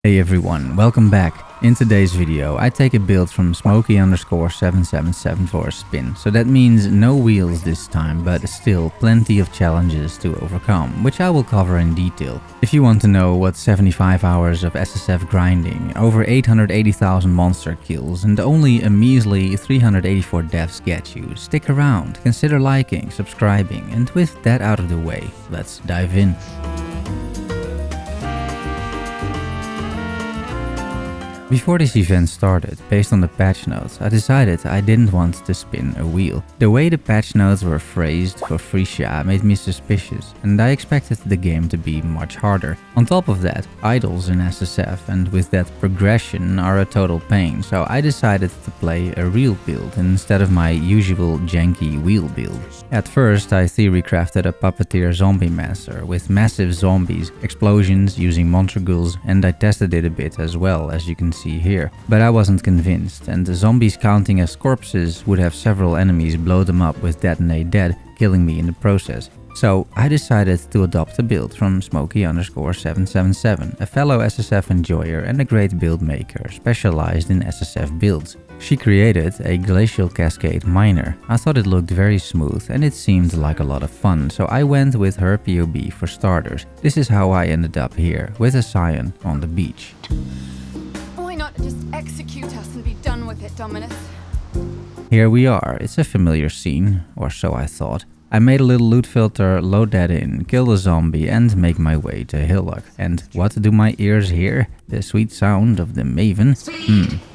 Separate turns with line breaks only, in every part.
Hey everyone, welcome back. In today's video, I take a build from Smokey_777 for a spin. So that means no wheels this time, but still plenty of challenges to overcome, which I will cover in detail. If you want to know what 75 hours of SSF grinding, over 880,000 monster kills, and only a measly 384 deaths get you, stick around, consider liking, subscribing, and with that out of the way, let's dive in. Before this event started, based on the patch notes, I decided I didn't want to spin a wheel. The way the patch notes were phrased for Phrecia made me suspicious, and I expected the game to be much harder. On top of that, idols in SSF and with that progression are a total pain, so I decided to play a real build instead of my usual janky wheel build. At first, I theory crafted a puppeteer zombie master with massive zombies, explosions using montrigules, and I tested it a bit as well, as you can see here. But I wasn't convinced, and the zombies counting as corpses would have several enemies blow them up with detonate dead, killing me in the process. So I decided to adopt a build from Smokey_777, a fellow SSF enjoyer and a great build maker specialized in SSF builds. She created a glacial cascade miner. I thought it looked very smooth and it seemed like a lot of fun, so I went with her PoE for starters. This is how I ended up here, with a scion on the beach.
Why not just execute us and be done with it, Dominus?
Here we are. It's a familiar scene, or so I thought. I made a little loot filter, load that in, kill a zombie and make my way to Hillock. And what do my ears hear? The sweet sound of the Maven?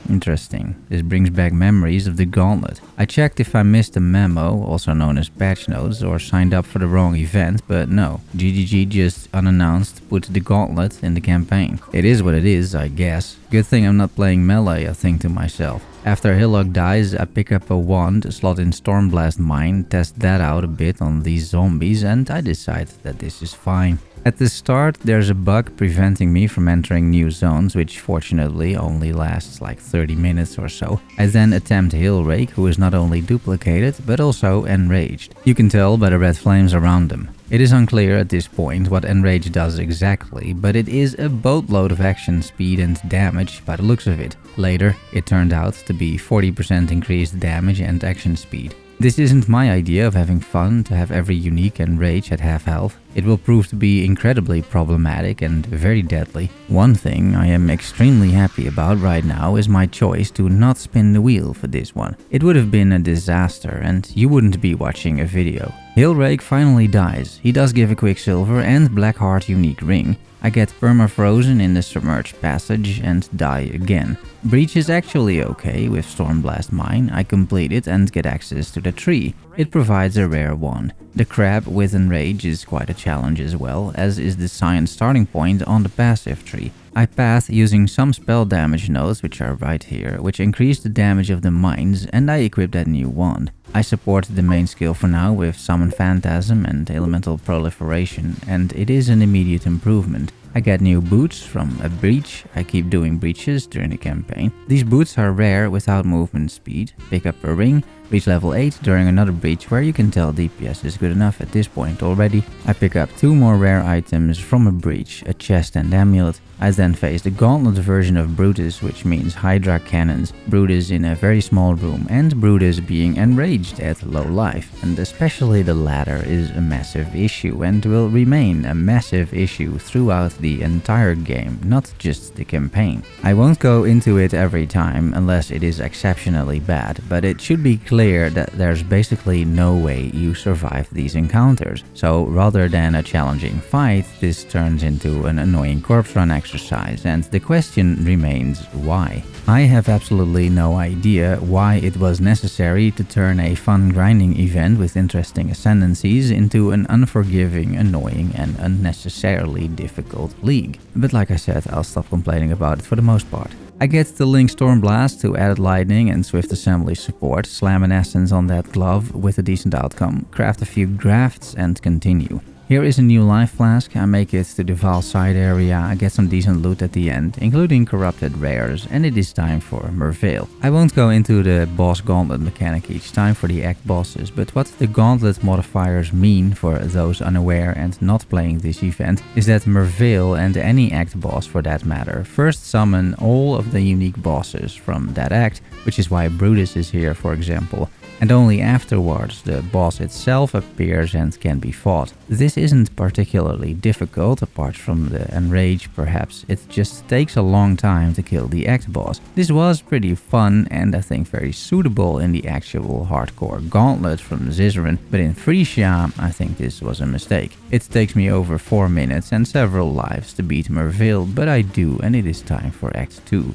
Interesting. This brings back memories of the gauntlet. I checked if I missed a memo, also known as patch notes, or signed up for the wrong event, but no. GGG just unannounced put the gauntlet in the campaign. It is what it is, I guess. Good thing I'm not playing melee, I think to myself. After Hillock dies, I pick up a wand, slot in Stormblast Mine, test that out a bit on these zombies, and I decide that this is fine. At the start, there's a bug preventing me from entering new zones, which fortunately only lasts like 30 minutes or so. I then attempt Hillrake, who is not only duplicated, but also enraged. You can tell by the red flames around them. It is unclear at this point what Enrage does exactly, but it is a boatload of action speed and damage by the looks of it. Later, it turned out to be 40% increased damage and action speed. This isn't my idea of having fun, to have every unique Enrage at half health. It will prove to be incredibly problematic and very deadly. One thing I am extremely happy about right now is my choice to not spin the wheel for this one. It would have been a disaster and you wouldn't be watching a video. Hillrake finally dies. He does give a Quicksilver and Blackheart unique ring. I get permafrozen in the submerged passage and die again. Breach is actually okay with Stormblast Mine. I complete it and get access to the tree. It provides a rare wand. The crab with Enrage is quite a challenge as well, as is the science starting point on the passive tree. I path using some spell damage nodes, which are right here, which increase the damage of the mines, and I equip that new wand. I support the main skill for now with Summon Phantasm and Elemental Proliferation, and it is an immediate improvement. I get new boots from a breach. I keep doing breaches during the campaign. These boots are rare without movement speed. Pick up a ring, reach level 8 during another breach where you can tell DPS is good enough at this point already. I pick up 2 more rare items from a breach, a chest and amulet. I then face the gauntlet version of Brutus, which means Hydra cannons, Brutus in a very small room, and Brutus being enraged at low life. And especially the latter is a massive issue and will remain a massive issue throughout the entire game, not just the campaign. I won't go into it every time unless it is exceptionally bad, but it should be clear that there's basically no way you survive these encounters. So rather than a challenging fight, this turns into an annoying corpse run exercise, and the question remains why. I have absolutely no idea why it was necessary to turn a fun grinding event with interesting ascendancies into an unforgiving, annoying and unnecessarily difficult league. But like I said, I'll stop complaining about it for the most part. I get the link Stormblast to added lightning and swift assembly support, slam an essence on that glove with a decent outcome, craft a few grafts and continue. Here is a new life flask. I make it to the Val side area, I get some decent loot at the end, including corrupted rares, and it is time for Merveil. I won't go into the boss gauntlet mechanic each time for the act bosses, but what the gauntlet modifiers mean for those unaware and not playing this event is that Merveil, and any act boss for that matter, first summon all of the unique bosses from that act, which is why Brutus is here for example, and only afterwards the boss itself appears and can be fought. This isn't particularly difficult, apart from the enrage perhaps, it just takes a long time to kill the act boss. This was pretty fun and I think very suitable in the actual hardcore gauntlet from Zizaran, but in Phrecia I think this was a mistake. It takes me over 4 minutes and several lives to beat Merveil, but I do, and it is time for Act 2.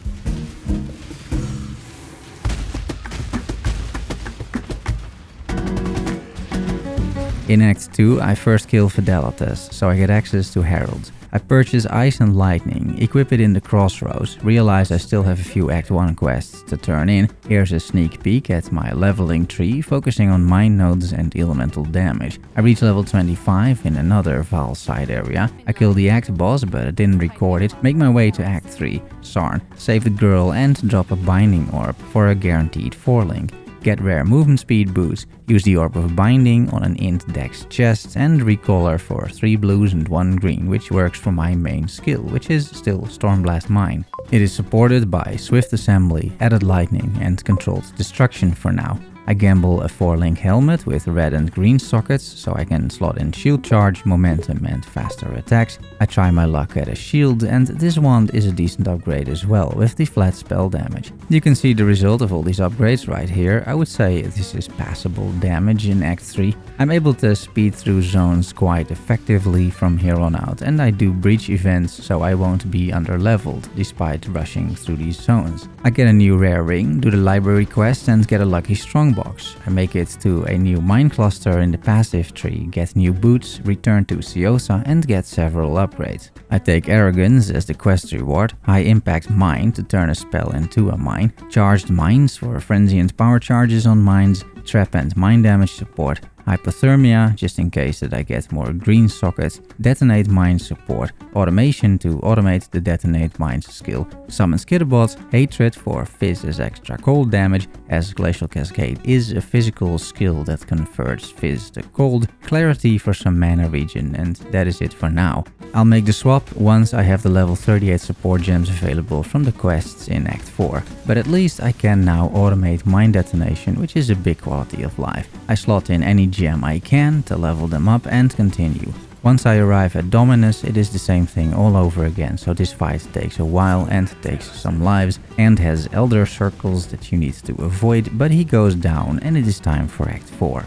In Act 2, I first kill Fidelitas, so I get access to Heralds. I purchase Ice and Lightning, equip it in the Crossroads, realize I still have a few Act 1 quests to turn in. Here's a sneak peek at my leveling tree, focusing on mind nodes and elemental damage. I reach level 25 in another Val side area. I kill the Act boss, but I didn't record it. Make my way to Act 3, Sarn, save the girl and drop a Binding Orb for a guaranteed 4-link. Get rare movement speed boost, use the Orb of Binding on an int dex chest, and recolor for 3 blues and 1 green, which works for my main skill, which is still Stormblast Mine. It is supported by Swift Assembly, Added Lightning, and Controlled Destruction for now. I gamble a 4-link helmet with red and green sockets, so I can slot in shield charge, momentum and faster attacks. I try my luck at a shield, and this wand is a decent upgrade as well, with the flat spell damage. You can see the result of all these upgrades right here. I would say this is passable damage in Act 3. I'm able to speed through zones quite effectively from here on out, and I do breach events, so I won't be underleveled despite rushing through these zones. I get a new rare ring, do the library quest, and get a lucky strongbox. I make it to a new mine cluster in the passive tree, get new boots, return to Ciosa, and get several upgrades. I take Arrogance as the quest reward, High Impact Mine to turn a spell into a mine, Charged Mines for frenzy and power charges on mines, Trap and mine damage support, Hypothermia, just in case that I get more green sockets, Detonate Mines support, Automation to automate the Detonate Mines skill, Summon Skitterbots, Hatred for Fizz as extra cold damage, as Glacial Cascade is a physical skill that converts Fizz to cold, Clarity for some mana regen, and that is it for now. I'll make the swap once I have the level 38 support gems available from the quests in Act 4, but at least I can now automate mine detonation, which is a big quality of life. I slot in any gem I can to level them up and continue. Once I arrive at Dominus, it is the same thing all over again, so this fight takes a while and takes some lives, and has Elder Circles that you need to avoid, but he goes down and it is time for Act 4.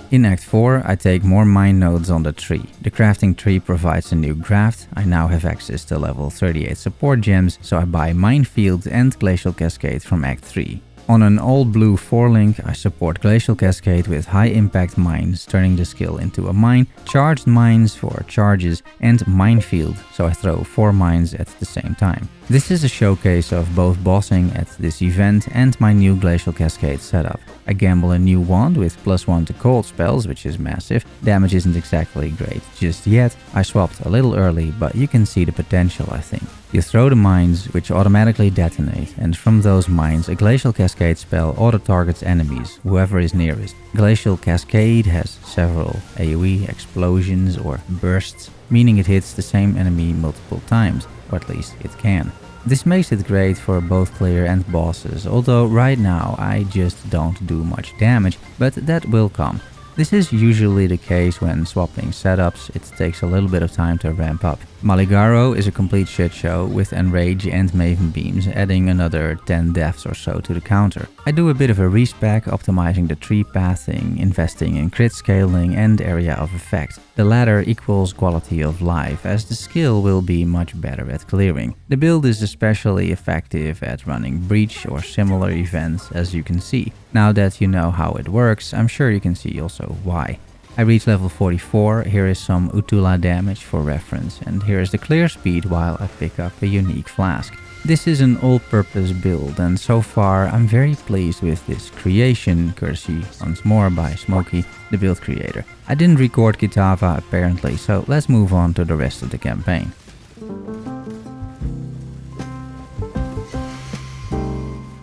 In Act 4, I take more mine nodes on the tree. The crafting tree provides a new graft. I now have access to level 38 support gems, so I buy Minefield and Glacial Cascade from Act 3. On an all-blue 4-link, I support Glacial Cascade with High Impact Mines, turning the skill into a mine, Charged Mines for charges, and Minefield, so I throw 4 mines at the same time. This is a showcase of both bossing at this event and my new Glacial Cascade setup. I gamble a new wand with +1 to cold spells, which is massive. Damage isn't exactly great just yet. I swapped a little early, but you can see the potential, I think. You throw the mines, which automatically detonate, and from those mines a Glacial Cascade spell auto-targets enemies, whoever is nearest. Glacial Cascade has several AoE explosions or bursts, meaning it hits the same enemy multiple times, or at least it can. This makes it great for both player and bosses, although right now I just don't do much damage, but that will come. This is usually the case when swapping setups, it takes a little bit of time to ramp up. Maligaro is a complete shitshow with Enrage and Maven beams, adding another 10 deaths or so to the counter. I do a bit of a respec, optimizing the tree pathing, investing in crit scaling and area of effect. The latter equals quality of life, as the skill will be much better at clearing. The build is especially effective at running breach or similar events, as you can see. Now that you know how it works, I'm sure you can see also why. I reach level 44, here is some Utula damage for reference, and here is the clear speed while I pick up a unique flask. This is an all-purpose build, and so far I'm very pleased with this creation, courtesy once more by Smokey, the build creator. I didn't record Kitava apparently, so let's move on to the rest of the campaign.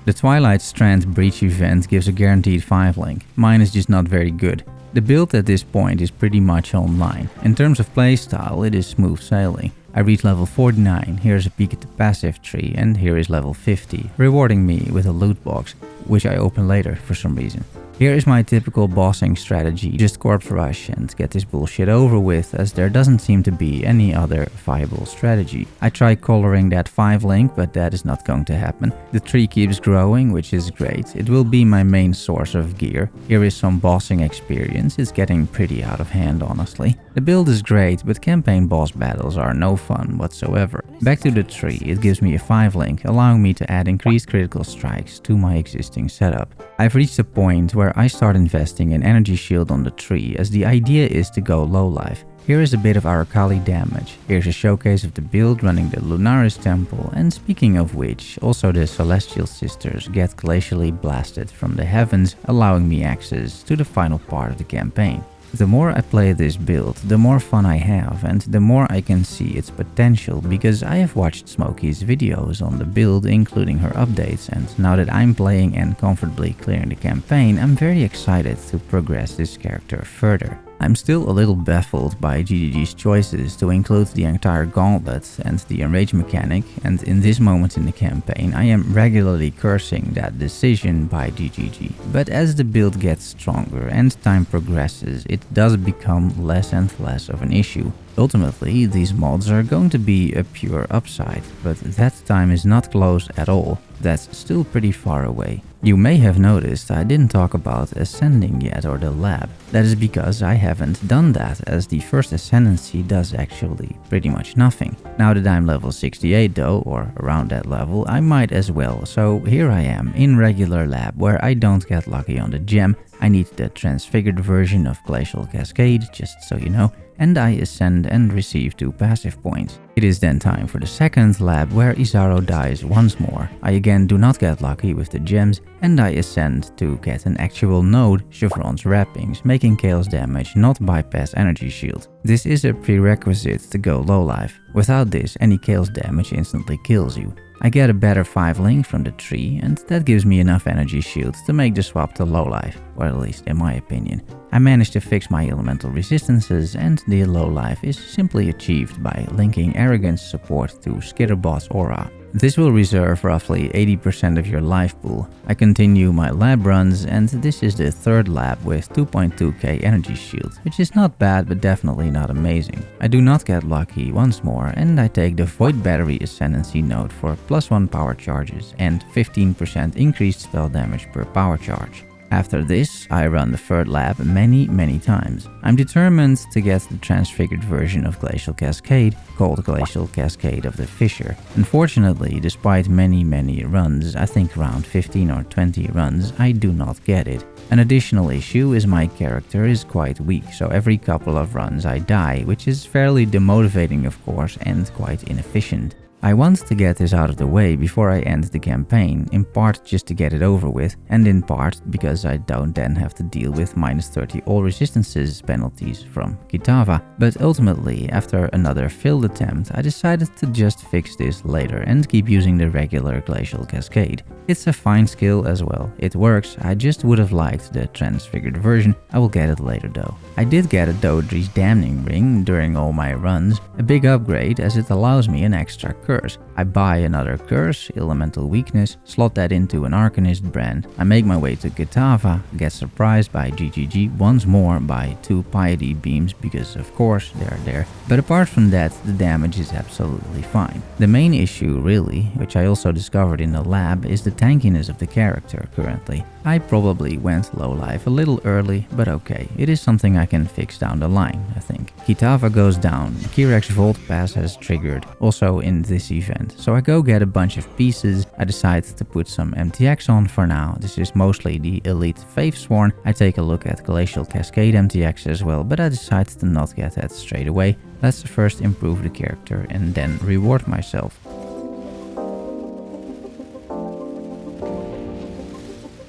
The Twilight Strand Breach event gives a guaranteed 5 link. Mine is just not very good. The build at this point is pretty much online. In terms of playstyle, it is smooth sailing. I reach level 49, here's a peek at the passive tree, and here is level 50, rewarding me with a loot box, which I open later for some reason. Here is my typical bossing strategy, just corpse rush and get this bullshit over with, as there doesn't seem to be any other viable strategy. I tried coloring that 5 link, but that is not going to happen. The tree keeps growing, which is great. It will be my main source of gear. Here is some bossing experience. It's getting pretty out of hand, honestly. The build is great, but campaign boss battles are no fun whatsoever. Back to the tree, it gives me a 5 link, allowing me to add increased critical strikes to my existing setup. I've reached a point where I start investing an energy shield on the tree, as the idea is to go low life. Here is a bit of our Kali damage. Here's a showcase of the build running the Lunaris temple, and speaking of which, also the Celestial Sisters get glacially blasted from the heavens, allowing me access to the final part of the campaign. The more I play this build, the more fun I have, and the more I can see its potential, because I have watched Smokey's videos on the build, including her updates, and now that I'm playing and comfortably clearing the campaign, I'm very excited to progress this character further. I'm still a little baffled by GGG's choices to include the entire gauntlet and the enrage mechanic, and in this moment in the campaign I am regularly cursing that decision by GGG. But as the build gets stronger and time progresses, it does become less and less of an issue. Ultimately, these mods are going to be a pure upside, but that time is not close at all. That's still pretty far away. You may have noticed I didn't talk about ascending yet, or the lab. That is because I haven't done that, as the first ascendancy does actually pretty much nothing. Now that I'm level 68 though, or around that level, I might as well. So here I am in regular lab, where I don't get lucky on the gem. I need the transfigured version of Glacial Cascade, just so you know, and I ascend and receive 2 passive points. It is then time for the second lab, where Isaro dies once more. I again do not get lucky with the gems, and I ascend to get an actual node, Chevron's wrappings, making chaos damage not bypass energy shield. This is a prerequisite to go low life. Without this, any chaos damage instantly kills you. I get a better 5 link from the tree, and that gives me enough energy shield to make the swap to low life, or at least in my opinion. I managed to fix my elemental resistances, and the low life is simply achieved by linking Arrogance support to Skitterbot's aura. This will reserve roughly 80% of your life pool. I continue my lab runs, and this is the third lab with 2.2k energy shield, which is not bad but definitely not amazing. I do not get lucky once more, and I take the Void Battery Ascendancy node for +1 power charges and 15% increased spell damage per power charge. After this, I run the third lab many times. I'm determined to get the transfigured version of Glacial Cascade, called Glacial Cascade of the Fissure. Unfortunately, despite many runs, I think around 15 or 20 runs, I do not get it. An additional issue is my character is quite weak, so every couple of runs I die, which is fairly demotivating of course, and quite inefficient. I want to get this out of the way before I end the campaign, in part just to get it over with, and in part because I don't then have to deal with -30 all resistances penalties from Kitava. But ultimately, after another failed attempt, I decided to just fix this later and keep using the regular Glacial Cascade. It's a fine skill as well, it works, I just would have liked the transfigured version. I will get it later though. I did get a Dodri's Damning Ring during all my runs, a big upgrade as it allows me an extra curse. I buy another curse, Elemental Weakness, slot that into an Arcanist brand. I make my way to Kitava, get surprised by GGG once more by 2 Piety Beams because of course they're there. But apart from that, the damage is absolutely fine. The main issue really, which I also discovered in the lab, is the tankiness of the character currently. I probably went low life a little early, but okay, it is something I can fix down the line, I think. Kitava goes down, Kirak's Vault Pass has triggered, also in this event, so I go get a bunch of pieces. I decide to put some MTX on for now. This is mostly the Elite Faithsworn. I take a look at Glacial Cascade MTX as well, but I decide to not get that straight away. Let's first improve the character and then reward myself.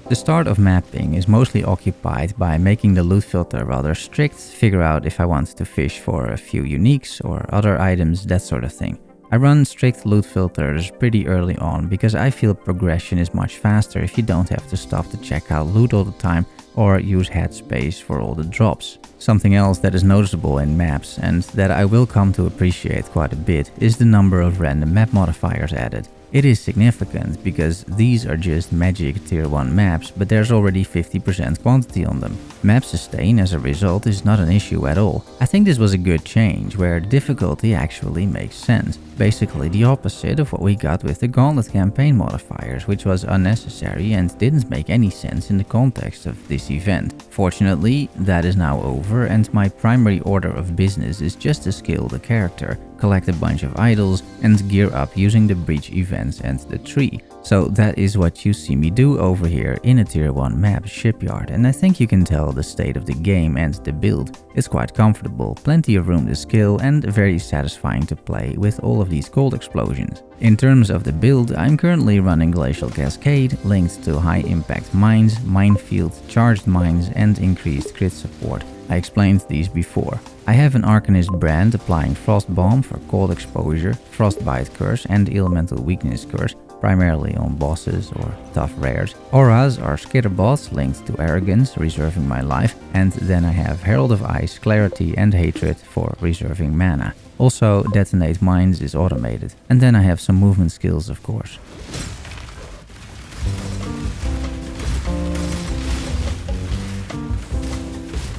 The start of mapping is mostly occupied by making the loot filter rather strict, figure out if I want to fish for a few uniques or other items, that sort of thing. I run strict loot filters pretty early on because I feel progression is much faster if you don't have to stop to check out loot all the time or use headspace for all the drops. Something else that is noticeable in maps and that I will come to appreciate quite a bit is the number of random map modifiers added. It is significant because these are just magic tier 1 maps, but there's already 50% quantity on them. Map sustain as a result is not an issue at all. I think this was a good change where difficulty actually makes sense. Basically the opposite of what we got with the Gauntlet campaign modifiers, which was unnecessary and didn't make any sense in the context of this event. Fortunately, that is now over and my primary order of business is just to skill the character, collect a bunch of idols and gear up using the breach events and the tree. So that is what you see me do over here in a tier 1 map shipyard, and I think you can tell the state of the game and the build. It's quite comfortable, plenty of room to skill and very satisfying to play with all of these cold explosions. In terms of the build, I'm currently running Glacial Cascade, linked to high impact mines, minefield, charged mines and increased crit support. I explained these before. I have an Arcanist brand applying Frost Bomb for cold exposure, Frostbite Curse and Elemental Weakness Curse, primarily on bosses or tough rares. Auras are skitter bots linked to Arrogance, reserving my life, and then I have Herald of Ice, Clarity and Hatred for reserving mana. Also, Detonate Mines is automated. And then I have some movement skills, of course.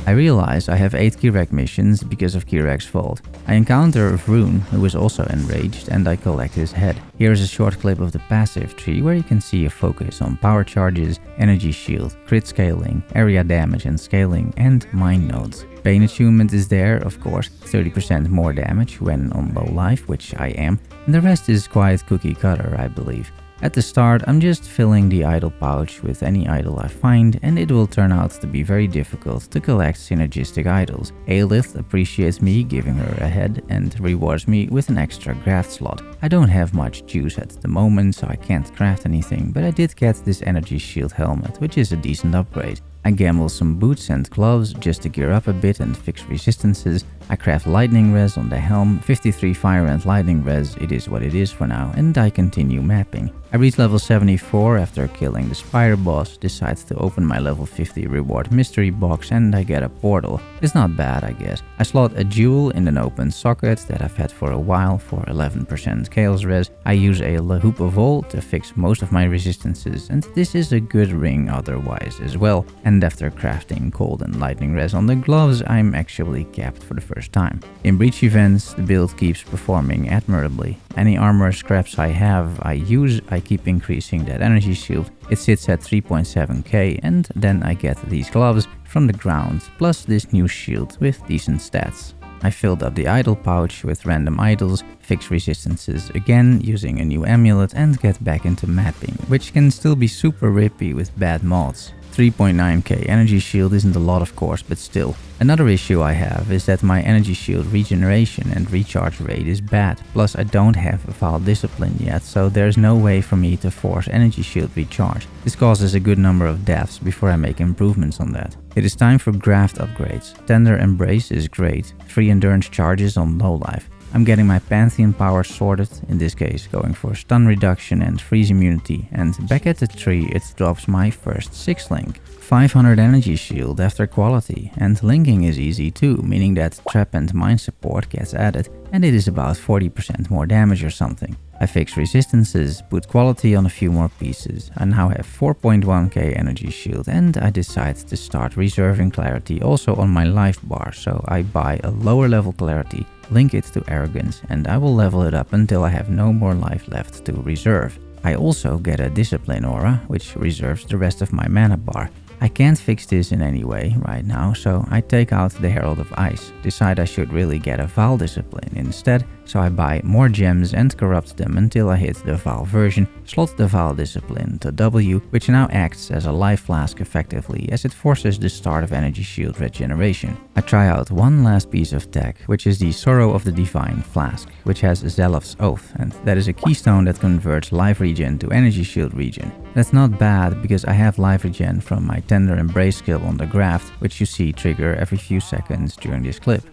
I realize I have 8 Kirek missions because of Kirek's fault. I encounter Vroon, who is also enraged, and I collect his head. Here is a short clip of the passive tree where you can see a focus on power charges, energy shield, crit scaling, area damage and scaling, and mind nodes. Pain attunement is there, of course, 30% more damage when on low life, which I am, and the rest is quite cookie cutter, I believe. At the start, I'm just filling the idol pouch with any idol I find, and it will turn out to be very difficult to collect synergistic idols. Aelith appreciates me giving her a head and rewards me with an extra craft slot. I don't have much juice at the moment, so I can't craft anything, but I did get this energy shield helmet, which is a decent upgrade. I gamble some boots and gloves just to gear up a bit and fix resistances. I craft lightning res on the helm, 53 fire and lightning res, it is what it is for now, and I continue mapping. I reach level 74 after killing the Spire boss, decide to open my level 50 reward mystery box and I get a portal. It's not bad, I guess. I slot a jewel in an open socket that I've had for a while for 11% chaos res. I use a hoop of all to fix most of my resistances, and this is a good ring otherwise as well. And after crafting cold and lightning res on the gloves, I'm actually capped for the first time. In breach events, the build keeps performing admirably. Any armor scraps I have, I use, I keep increasing that energy shield. It sits at 3.7k, and then I get these gloves from the ground, plus this new shield with decent stats. I filled up the idol pouch with random idols, fix resistances again using a new amulet, and get back into mapping, which can still be super rippy with bad mods. 3.9k energy shield isn't a lot, of course, but still. Another issue I have is that my energy shield regeneration and recharge rate is bad, plus I don't have a Vile Discipline yet, so there's no way for me to force energy shield recharge. This causes a good number of deaths before I make improvements on that. It is time for graft upgrades. Tender Embrace is great, 3 endurance charges on low life. I'm getting my Pantheon power sorted, in this case going for stun reduction and freeze immunity, and back at the tree it drops my first 6 link. 500 energy shield after quality, and linking is easy too, meaning that trap and mine support gets added, and it is about 40% more damage or something. I fix resistances, put quality on a few more pieces. I now have 4.1k energy shield, and I decide to start reserving clarity also on my life bar, so I buy a lower level clarity, link it to arrogance, and I will level it up until I have no more life left to reserve. I also get a discipline aura, which reserves the rest of my mana bar. I can't fix this in any way right now, so I take out the Herald of Ice, decide I should really get a Vaal discipline instead, so I buy more gems and corrupt them until I hit the Vaal version, slot the Vaal discipline to W, which now acts as a life flask effectively as it forces the start of energy shield regeneration. I try out one last piece of tech, which is the Sorrow of the Divine flask, which has Zeloph's Oath, and that is a keystone that converts life regen to energy shield regen. That's not bad because I have life regen from my Tender Embrace skill on the Graft, which you see trigger every few seconds during this clip.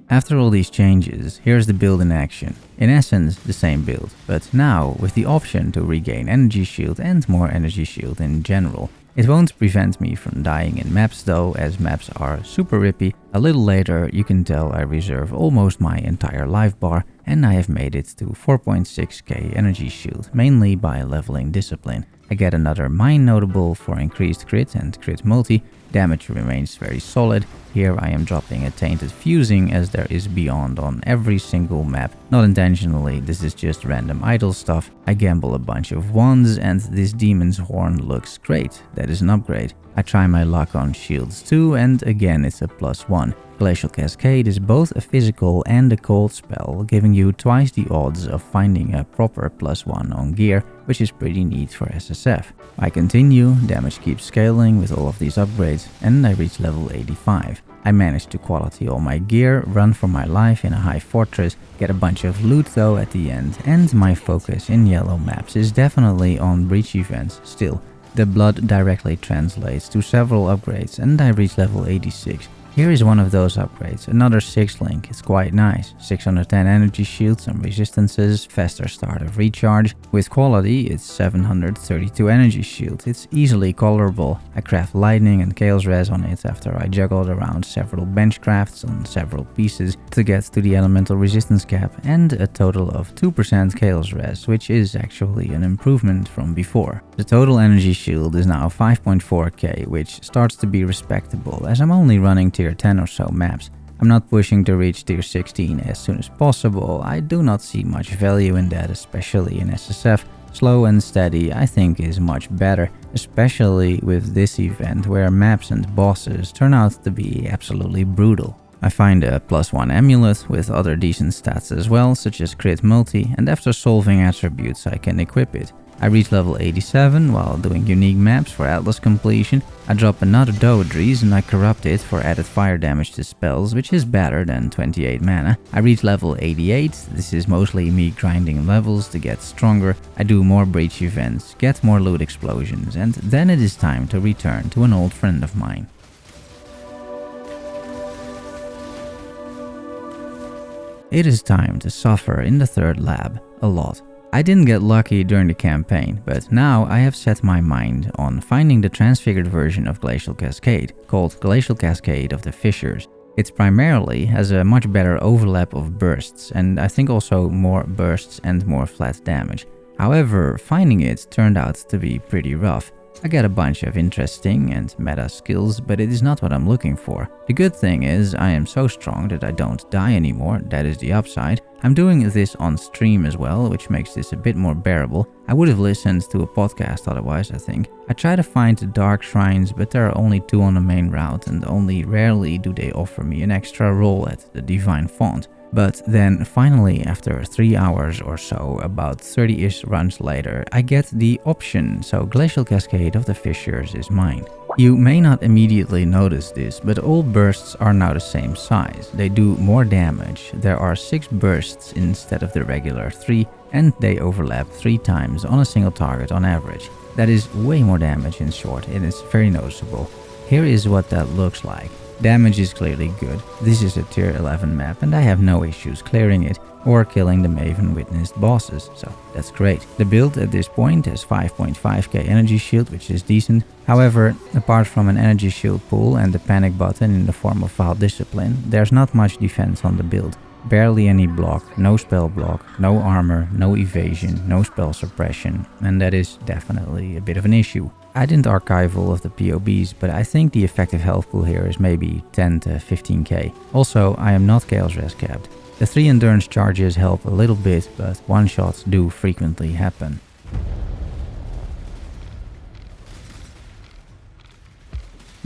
After all these changes, here's the build in action. In essence, the same build, but now with the option to regain energy shield and more energy shield in general. It won't prevent me from dying in maps though, as maps are super rippy. A little later you can tell I reserve almost my entire life bar and I have made it to 4.6k energy shield, mainly by leveling discipline. I get another mine notable for increased crit and crit multi. Damage remains very solid. Here I am dropping a tainted fusing as there is beyond on every single map. Not intentionally, this is just random idle stuff. I gamble a bunch of wands and this demon's horn looks great. That is an upgrade. I try my luck on shields too and again it's a +1. Glacial Cascade is both a physical and a cold spell, giving you twice the odds of finding a proper +1 on gear, which is pretty neat for SSF. I continue, damage keeps scaling with all of these upgrades, and I reach level 85. I manage to quality all my gear, run for my life in a high fortress, get a bunch of loot though at the end, and my focus in yellow maps is definitely on breach events still. The blood directly translates to several upgrades and I reach level 86. Here is one of those upgrades, another 6 link, it's quite nice. 610 energy shields, some resistances, faster start of recharge. With quality, it's 732 energy shield, it's easily colorable. I craft lightning and chaos res on it after I juggled around several bench crafts on several pieces to get to the elemental resistance cap and a total of 2% chaos res, which is actually an improvement from before. The total energy shield is now 5.4k, which starts to be respectable as I'm only running tier 10 or so maps. I'm not pushing to reach tier 16 as soon as possible. I do not see much value in that, especially in SSF. Slow and steady I think is much better, especially with this event where maps and bosses turn out to be absolutely brutal. I find a +1 amulet with other decent stats as well, such as crit multi, and after solving attributes I can equip it. I reach level 87 while doing unique maps for Atlas completion. I drop another Doedries and I corrupt it for added fire damage to spells, which is better than 28 mana. I reach level 88, this is mostly me grinding levels to get stronger. I do more breach events, get more loot explosions, and then it is time to return to an old friend of mine. It is time to suffer in the third lab, a lot. I didn't get lucky during the campaign, but now I have set my mind on finding the transfigured version of Glacial Cascade, called Glacial Cascade of the Fissures. It primarily has a much better overlap of bursts, and I think also more bursts and more flat damage. However, finding it turned out to be pretty rough. I get a bunch of interesting and meta skills, but it is not what I'm looking for. The good thing is I am so strong that I don't die anymore, that is the upside. I'm doing this on stream as well, which makes this a bit more bearable. I would have listened to a podcast otherwise, I think. I try to find the dark shrines, but there are only 2 on the main route and only rarely do they offer me an extra roll at the Divine Font. But then finally, after 3 hours or so, about 30-ish runs later, I get the option, so Glacial Cascade of the Fissures is mine. You may not immediately notice this, but all bursts are now the same size. They do more damage. There are 6 bursts instead of the regular 3, and they overlap 3 times on a single target on average. That is way more damage in short, and it's very noticeable. Here is what that looks like. Damage is clearly good. This is a tier 11 map and I have no issues clearing it or killing the Maven witnessed bosses, so that's great. The build at this point has 5.5k energy shield, which is decent. However, apart from an energy shield pool and the panic button in the form of Vaal discipline, there's not much defense on the build. Barely any block, no spell block, no armor, no evasion, no spell suppression, and that is definitely a bit of an issue. I didn't archive all of the POBs, but I think the effective health pool here is maybe 10 to 15k. Also, I am not chaos res capped. The 3 endurance charges help a little bit, but one-shots do frequently happen.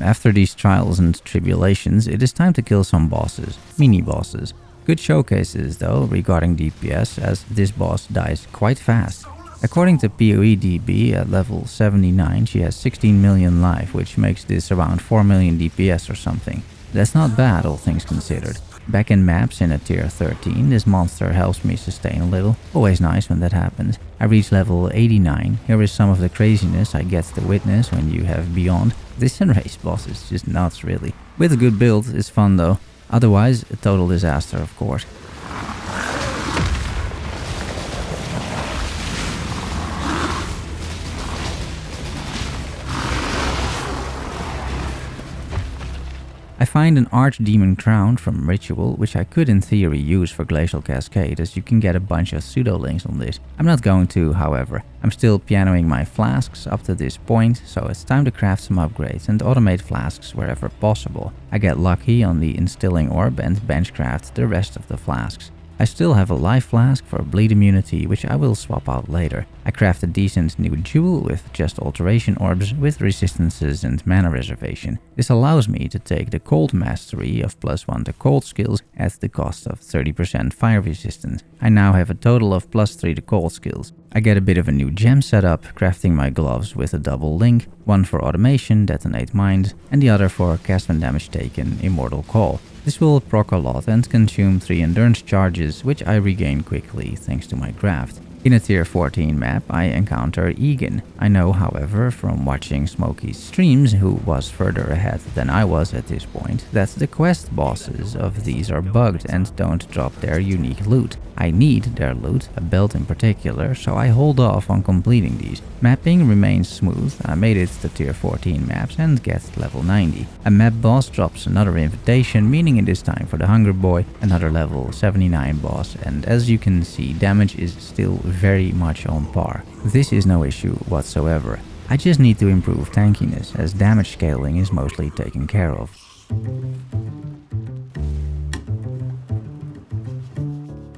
After these trials and tribulations, it is time to kill some bosses, mini-bosses. Good showcases though regarding DPS, as this boss dies quite fast. According to PoE DB, at level 79 she has 16 million life, which makes this around 4 million DPS or something. That's not bad, all things considered. Back in maps in a tier 13, this monster helps me sustain a little. Always nice when that happens. I reach level 89. Here is some of the craziness I get to witness when you have Beyond. This enraged boss is just nuts, really. With a good build, it's fun though. Otherwise, a total disaster, of course. I find an Archdemon crown from Ritual, which I could in theory use for Glacial Cascade, as you can get a bunch of pseudo-links on this. I'm not going to, however. I'm still pianoing my flasks up to this point, so it's time to craft some upgrades and automate flasks wherever possible. I get lucky on the Instilling Orb and benchcraft the rest of the flasks. I still have a life flask for bleed immunity, which I will swap out later. I craft a decent new jewel with just alteration orbs with resistances and mana reservation. This allows me to take the cold mastery of +1 to cold skills at the cost of 30% fire resistance. I now have a total of +3 to cold skills. I get a bit of a new gem setup, crafting my gloves with a double link, one for automation, detonate mines, and the other for cast when damage taken, immortal call. This will proc a lot and consume 3 endurance charges, which I regain quickly thanks to my craft. In a tier 14 map, I encounter Egan. I know, however, from watching Smokey's streams, who was further ahead than I was at this point, that the quest bosses of these are bugged and don't drop their unique loot. I need their loot, a belt in particular, so I hold off on completing these. Mapping remains smooth. I made it to tier 14 maps and get level 90. A map boss drops another invitation, meaning it is time for the Hunger Boy, another level 79 boss, and as you can see, damage is still very much on par. This is no issue whatsoever. I just need to improve tankiness, as damage scaling is mostly taken care of.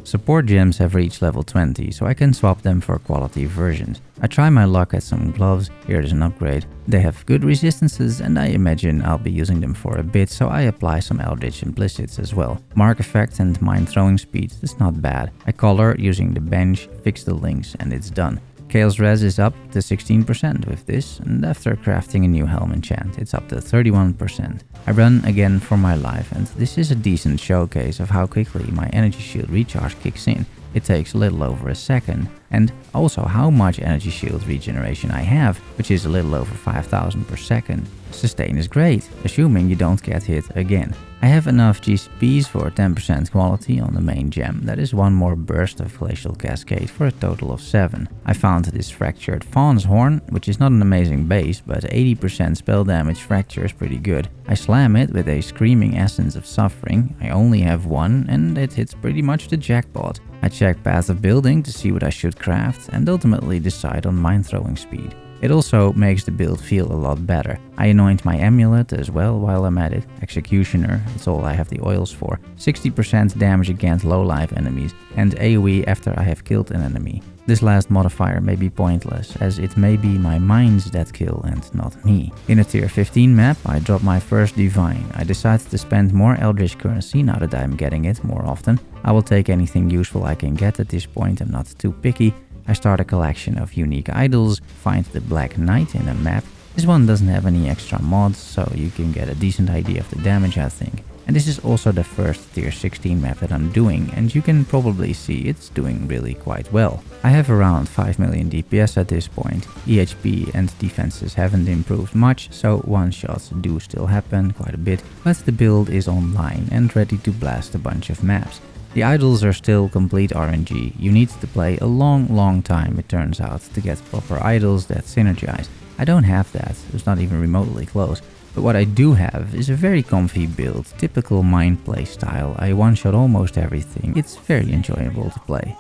Support gems have reached level 20, so I can swap them for quality versions. I try my luck at some gloves. Here is an upgrade. They have good resistances, and I imagine I'll be using them for a bit, so I apply some Eldritch Implicits as well. Mark effect and mine throwing speed is not bad. I color using the bench, fix the links, and it's done. Chaos Res is up to 16% with this, and after crafting a new helm enchant, it's up to 31%. I run again for my life, and this is a decent showcase of how quickly my energy shield recharge kicks in. It takes a little over a second, and also how much energy shield regeneration I have, which is a little over 5000 per second. Sustain is great, assuming you don't get hit again. I have enough GCPs for 10% quality on the main gem. That is one more burst of Glacial Cascade for a total of 7. I found this Fractured Fawn's Horn, which is not an amazing base, but 80% spell damage fracture is pretty good. I slam it with a Screaming Essence of Suffering. I only have one, and it hits pretty much the jackpot. I check Path of Building to see what I should craft, and ultimately decide on mine throwing speed. It also makes the build feel a lot better. I anoint my amulet as well while I'm at it. Executioner, that's all I have the oils for. 60% damage against low life enemies, and AoE after I have killed an enemy. This last modifier may be pointless, as it may be my mines that kill and not me. In a tier 15 map, I drop my first Divine. I decided to spend more Eldritch currency now that I'm getting it more often. I will take anything useful I can get at this point, I'm not too picky. I start a collection of unique idols, find the Black Knight in a map. This one doesn't have any extra mods, so you can get a decent idea of the damage, I think. And this is also the first tier 16 map that I'm doing, and you can probably see it's doing really quite well. I have around 5 million DPS at this point. EHP and defenses haven't improved much, so one-shots do still happen quite a bit, but the build is online and ready to blast a bunch of maps. The idols are still complete RNG. You need to play a long time, it turns out, to get proper idols that synergize. I don't have that, it's not even remotely close. But what I do have is a very comfy build, typical mine play style. I one-shot almost everything. It's very enjoyable to play.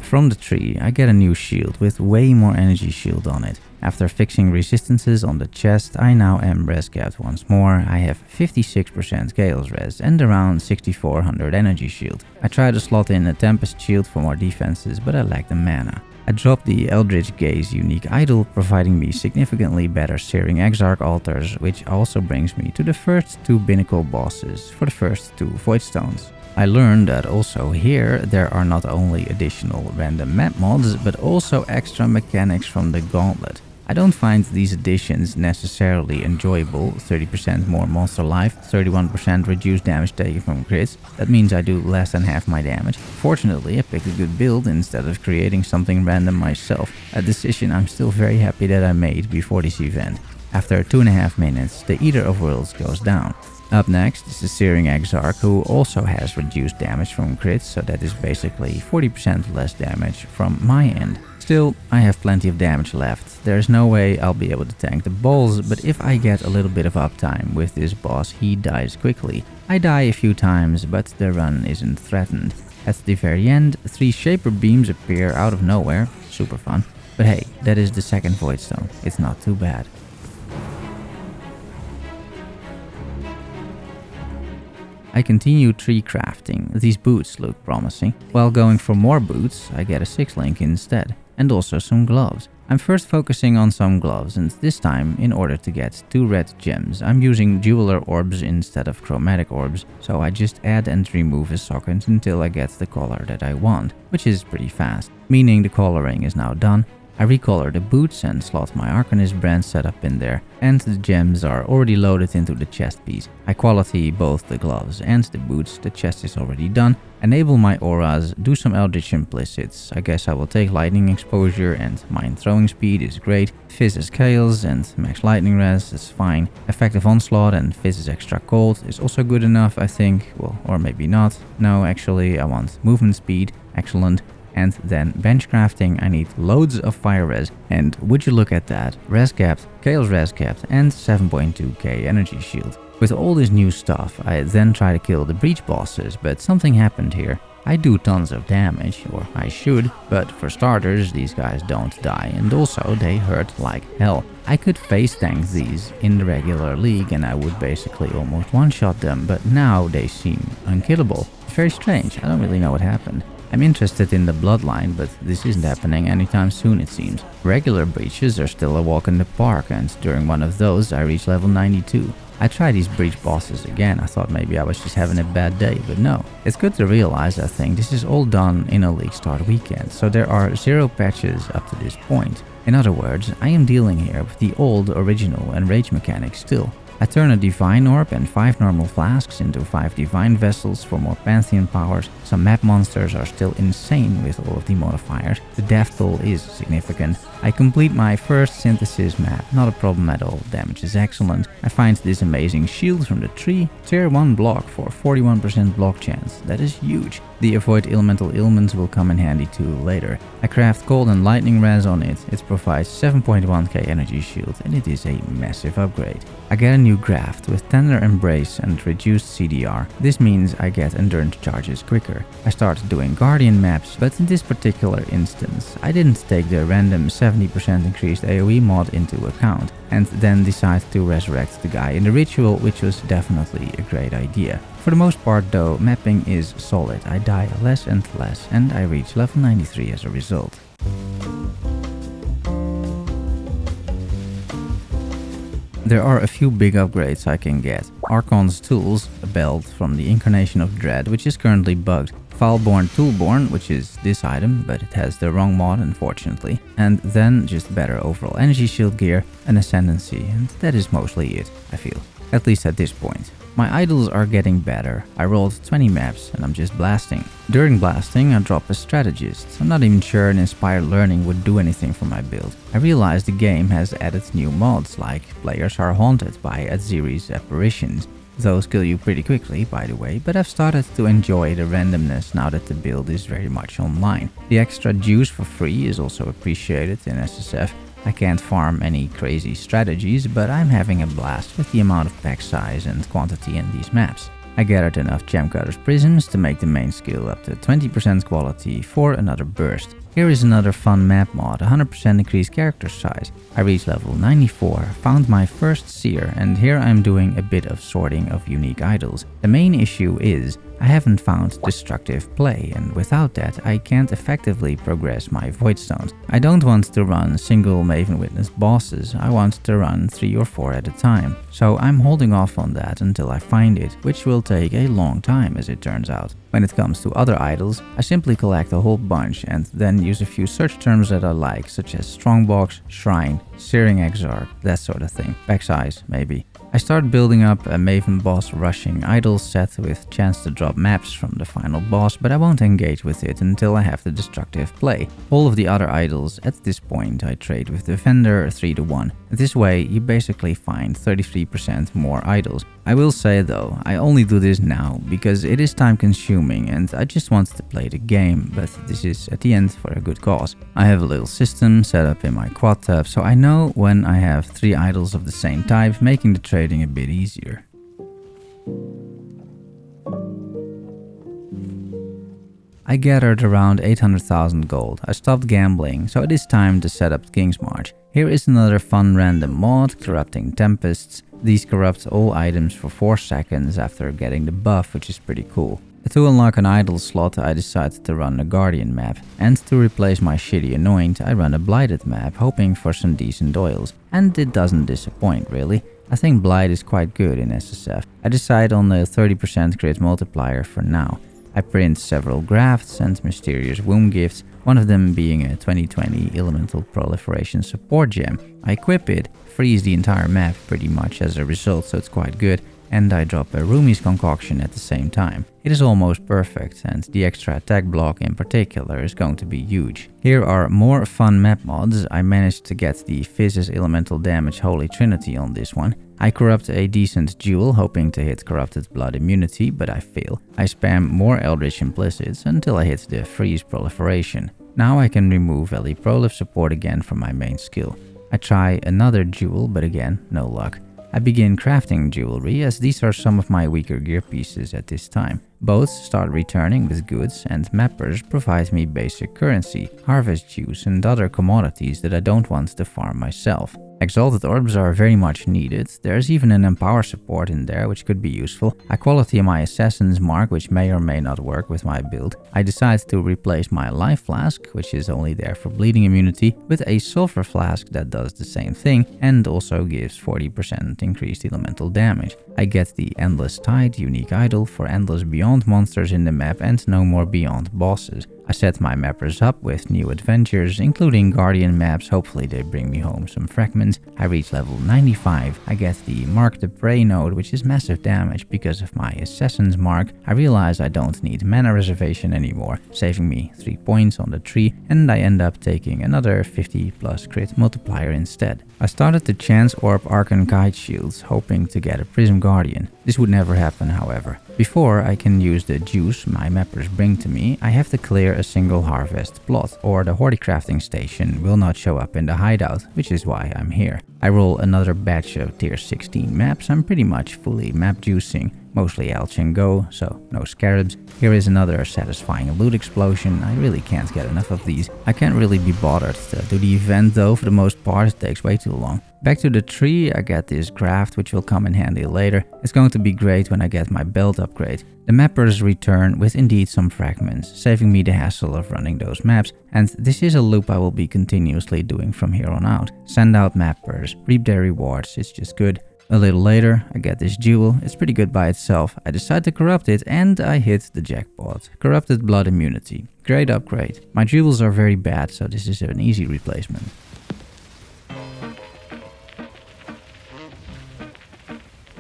From the tree, I get a new shield with way more energy shield on it. After fixing resistances on the chest, I now am res capped once more. I have 56% Chaos Res and around 6400 energy shield. I tried to slot in a Tempest shield for more defenses, but I lacked the mana. I dropped the Eldritch Gaze unique idol, providing me significantly better Searing Exarch altars, which also brings me to the first 2 Binnacle bosses for the first 2 voidstones. I learned that also here there are not only additional random map mods, but also extra mechanics from the gauntlet. I don't find these additions necessarily enjoyable. 30% more monster life, 31% reduced damage taken from crits. That means I do less than half my damage. Fortunately, I picked a good build instead of creating something random myself. A decision I'm still very happy that I made before this event. After 2.5 minutes, the Eater of Worlds goes down. Up next is the Searing Exarch, who also has reduced damage from crits, so that is basically 40% less damage from my end. Still, I have plenty of damage left. There's no way I'll be able to tank the balls, but if I get a little bit of uptime with this boss, he dies quickly. I die a few times, but the run isn't threatened. At the very end, 3 Shaper Beams appear out of nowhere, super fun. But hey, that is the second Voidstone, it's not too bad. I continue tree crafting. These boots look promising. While going for more boots, I get a 6-link instead, and also some gloves. I'm first focusing on some gloves, and this time, in order to get 2 red gems, I'm using jeweler orbs instead of chromatic orbs, so I just add and remove a socket until I get the color that I want, which is pretty fast, meaning the coloring is now done. I recolor the boots and slot my Arcanist brand setup in there, and the gems are already loaded into the chest piece. I quality both the gloves and the boots, the chest is already done. Enable my auras, do some Eldritch Implicits. I guess I will take lightning exposure, and mind throwing speed is great. Fizz is chaos and max lightning res is fine. Effective onslaught and fizz is extra cold is also good enough, I think. Well, or maybe not. No, actually I want movement speed, excellent. And then bench crafting, I need loads of fire res, and would you look at that, res capped, chaos res capped, and 7.2k energy shield. With all this new stuff, I then try to kill the breach bosses, but something happened here. I do tons of damage, or I should, but for starters, these guys don't die, and also they hurt like hell. I could face tank these in the regular league and I would basically almost one-shot them, but now they seem unkillable. Very strange, I don't really know what happened. I'm interested in the bloodline, but this isn't happening anytime soon, it seems. Regular breaches are still a walk in the park, and during one of those I reached level 92. I tried these breach bosses again. I thought maybe I was just having a bad day, but no. It's good to realize, I think, this is all done in a league start weekend, so there are 0 patches up to this point. In other words, I am dealing here with the old, original and rage mechanics still. I turn a Divine Orb and 5 normal flasks into 5 Divine Vessels for more Pantheon powers. Some map monsters are still insane with all of the modifiers. The death toll is significant. I complete my first synthesis map, not a problem at all, damage is excellent. I find this amazing shield from the tree, tier 1 block for 41% block chance, that is huge. The avoid elemental ailments will come in handy too later. I craft cold and lightning res on it, it provides 7.1k energy shield and it is a massive upgrade. I get a new graft with tender embrace and reduced CDR. This means I get endurance charges quicker. I started doing guardian maps, but in this particular instance I didn't take the random 70% increased AoE mod into account and then decided to resurrect the guy in the ritual, which was definitely a great idea. For the most part though, mapping is solid. I die less and less and I reach level 93 as a result. There are a few big upgrades I can get. Arkhon's tools, a belt from the Incarnation of Dread, which is currently bugged. Foulborn Toolborn, which is this item, but it has the wrong mod unfortunately. And then just better overall energy shield gear, an ascendancy, and that is mostly it, I feel. At least at this point. My idols are getting better. I rolled 20 maps and I'm just blasting. During blasting, I drop a strategist. I'm not even sure an inspired learning would do anything for my build. I realized the game has added new mods, like players are haunted by Aziri's apparitions. Those kill you pretty quickly, by the way, but I've started to enjoy the randomness now that the build is very much online. The extra juice for free is also appreciated in SSF. I can't farm any crazy strategies, but I'm having a blast with the amount of pack size and quantity in these maps. I gathered enough Gemcutter's prisms to make the main skill up to 20% quality for another burst. Here is another fun map mod, 100% increased character size. I reached level 94, found my first seer, and here I'm doing a bit of sorting of unique idols. The main issue is I haven't found destructive play, and without that I can't effectively progress my voidstones. I don't want to run single Maven Witness bosses, I want to run 3 or 4 at a time. So I'm holding off on that until I find it, which will take a long time as it turns out. When it comes to other idols, I simply collect a whole bunch and then use a few search terms that I like, such as Strongbox, Shrine, Searing Exarch, that sort of thing. Backsize, maybe. I start building up a Maven boss rushing idol set with chance to drop maps from the final boss, but I won't engage with it until I have the destructive play. All of the other idols at this point I trade with Defender 3-1. This way you basically find 33% more idols. I will say though, I only do this now because it is time consuming and I just want to play the game, but this is at the end for a good cause. I have a little system set up in my quad tab, so I know when I have 3 idols of the same type, making the trading a bit easier. I gathered around 800,000 gold. I stopped gambling, so it is time to set up Kingsmarch. Here is another fun random mod, Corrupting Tempests. These corrupt all items for 4 seconds after getting the buff, which is pretty cool. To unlock an idol slot, I decided to run a Guardian map, and to replace my shitty Anoint, I run a Blighted map, hoping for some decent oils. And it doesn't disappoint, really. I think Blight is quite good in SSF. I decide on the 30% crit multiplier for now. I print several grafts and mysterious womb gifts, one of them being a 2020 Elemental Proliferation support gem. I equip it, freeze the entire map pretty much as a result, so it's quite good, and I drop a Rumi's concoction at the same time. It is almost perfect, and the extra attack block in particular is going to be huge. Here are more fun map mods. I managed to get the Fizz's Elemental Damage Holy Trinity on this one. I corrupt a decent jewel, hoping to hit Corrupted Blood immunity, but I fail. I spam more Eldritch Implicits until I hit the Freeze Proliferation. Now I can remove Ellie Prolif support again from my main skill. I try another jewel, but again, no luck. I begin crafting jewelry, as these are some of my weaker gear pieces at this time. Boats start returning with goods, and mappers provide me basic currency, harvest juice and other commodities that I don't want to farm myself. Exalted orbs are very much needed. There's even an empower support in there, which could be useful. I quality my assassin's mark, which may or may not work with my build. I decide to replace my life flask, which is only there for bleeding immunity, with a sulfur flask that does the same thing and also gives 40% increased elemental damage. I get the Endless Tide unique idol for endless beyond monsters in the map and no more beyond bosses. I set my mappers up with new adventures, including Guardian maps. Hopefully they bring me home some fragments. I reach level 95. I get the Mark the Prey node, which is massive damage because of my Assassin's Mark. I realize I don't need mana reservation anymore, saving me 3 points on the tree, and I end up taking another 50 plus crit multiplier instead. I started to chance orb Arkhon kite shields, hoping to get a Prism Guardian. This would never happen, however. Before I can use the juice my mappers bring to me, I have to clear a single harvest plot, or the Horticrafting station will not show up in the hideout, which is why I'm here. I roll another batch of tier 16 maps. I'm pretty much fully map juicing, mostly Elch and Go, so no scarabs. Here is another satisfying loot explosion. I really can't get enough of these. I can't really be bothered to do the event though, for the most part it takes way too long. Back to the tree, I get this graft, which will come in handy later. It's going to be great when I get my belt upgrade. The mappers return with indeed some fragments, saving me the hassle of running those maps, and this is a loop I will be continuously doing from here on out. Send out mappers, reap their rewards, it's just good. A little later, I get this jewel. It's pretty good by itself. I decide to corrupt it and I hit the jackpot. Corrupted Blood immunity. Great upgrade. My jewels are very bad, so this is an easy replacement.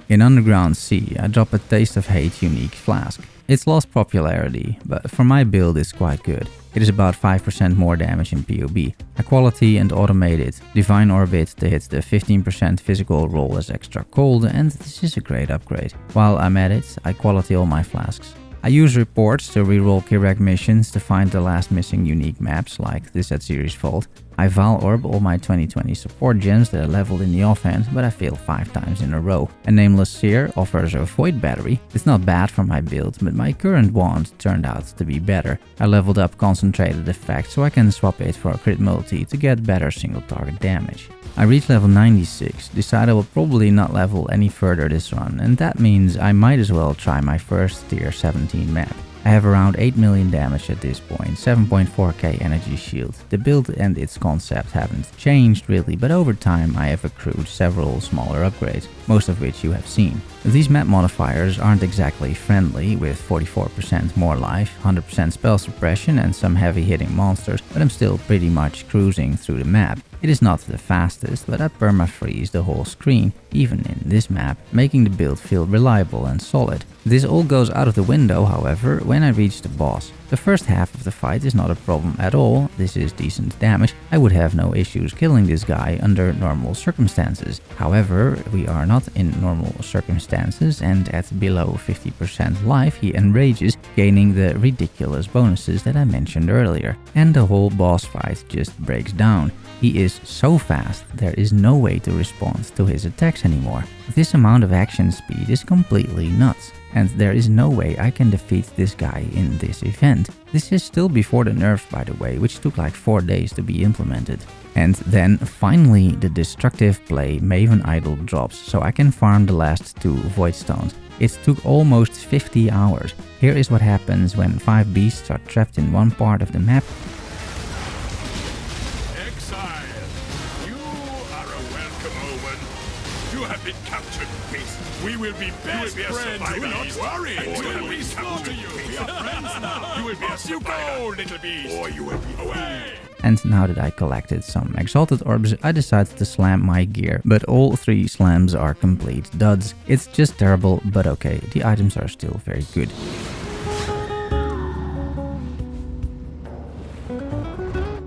In Underground Sea, I drop a Taste of Hate unique flask. It's lost popularity, but for my build it's quite good. It is about 5% more damage in PoE. I quality and automate it. Divine Orbit to hit the 15% physical roll as extra cold, and this is a great upgrade. While I'm at it, I quality all my flasks. I use reports to reroll Kirek missions to find the last missing unique maps, like this at Series Vault. I Val Orb all my 2020 support gems that I leveled in the offhand, but I failed 5 times in a row. A Nameless Seer offers a Void Battery. It's not bad for my build, but my current wand turned out to be better. I leveled up Concentrated Effect so I can swap it for a Crit Multi to get better single target damage. I reached level 96, decide I will probably not level any further this run, and that means I might as well try my first tier 17 map. I have around 8 million damage at this point, 7.4k energy shield. The build and its concept haven't changed really, but over time I have accrued several smaller upgrades, most of which you have seen. These map modifiers aren't exactly friendly, with 44% more life, 100% spell suppression and some heavy hitting monsters, but I'm still pretty much cruising through the map. It is not the fastest, but I perma-freeze the whole screen, even in this map, making the build feel reliable and solid. This all goes out of the window, however, when I reach the boss. The first half of the fight is not a problem at all, this is decent damage. I would have no issues killing this guy under normal circumstances. However, we are not in normal circumstances, and at below 50% life he enrages, gaining the ridiculous bonuses that I mentioned earlier. And the whole boss fight just breaks down. He is so fast, there is no way to respond to his attacks anymore. This amount of action speed is completely nuts, and there is no way I can defeat this guy in this event. This is still before the nerf, by the way, which took like 4 days to be implemented. And then finally the destructive play Maven Idol drops, so I can farm the last 2 voidstones. It took almost 50 hours. Here is what happens when 5 beasts are trapped in one part of the map.
We will be best friends. Do not worry. We'll be slaughter you. We are friends now. You will be as you go, little beast. Or you will be away.
And now that I collected some exalted orbs, I decided to slam my gear, but all 3 slams are complete duds. It's just terrible, but okay, the items are still very good.